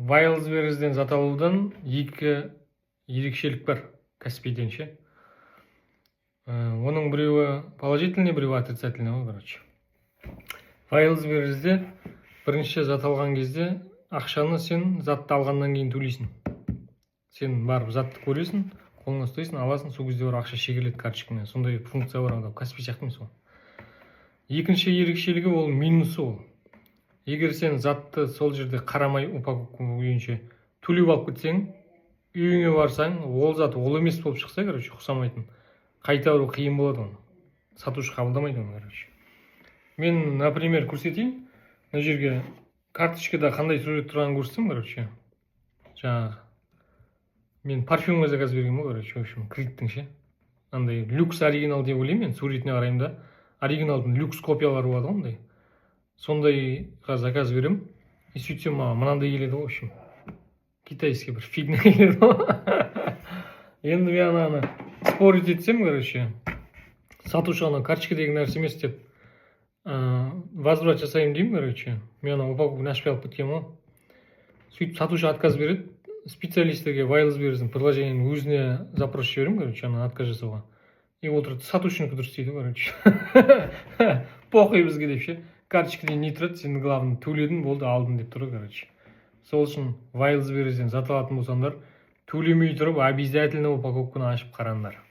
Wildberries'ден зат алудан екі ерекшелік бар Каспийден ше. Оның біреуі положительный, біреуі отрицательный ғой, короче. Wildberries'де бірінші зат алған кезде ақшаны сен затты алғаннан кейін төлейсің. Сен барып затты көресің, қолыңа ұстайсың, аласың, сол кезде бар ақша шегеріледі карточкамен. Сондай функция бар анда, Каспий сияқты емес ол. Екінші ерекшелігі ол минусы ол. Егер сен затты сол жерде қарамай упаковка күйінше төлеп алып кетсең, үйіңе барсаң, ол зат ол емес болып шықса, короче, ұқсамайтын, қайтару қиын болады оны. Сатушы қабылдамайды оны, короче. Мен, например, көрсетейін. Мына жерге карточкада қандай сурет тұрғанын көрсетсем, короче. Жаңағы мен парфюмға заказ бергенмін ғой, короче, в общем, кредиттің ше. Андай люкс оригинал деп ойлаймын мен, суретіне қараймын да. Оригиналдың люкс копиялары болады ғой, андай. Сондайға заказ берем. И сөйтсем, мынандай келеді ғой, в общем. Китайский бір фигня келеді ғой. Енді мен ана спорить етсем, короче, сатушы ана карточкадегі нәрсе емес деп возврат жасаймын деймін, короче. Мен ана упаковканы ашпай алып кеткенмін ғой. Сөйтіп сатушы отказ береді. Специалистерге Wildberries'дің приложениенің өзіне запрос жіберемін, короче, ана отказ жасауға. И отырады, сатушынікі дұрыс дейді, короче. Похуй бізге деп ше. Карточкада не тұрады, сен главный төледің, болды, алдың деп тұр, короче. Сол үшін Wildberries'ден зат алатын болсаңдар, төлемей тұрып, обязательно упаковканы ашып қараңдар.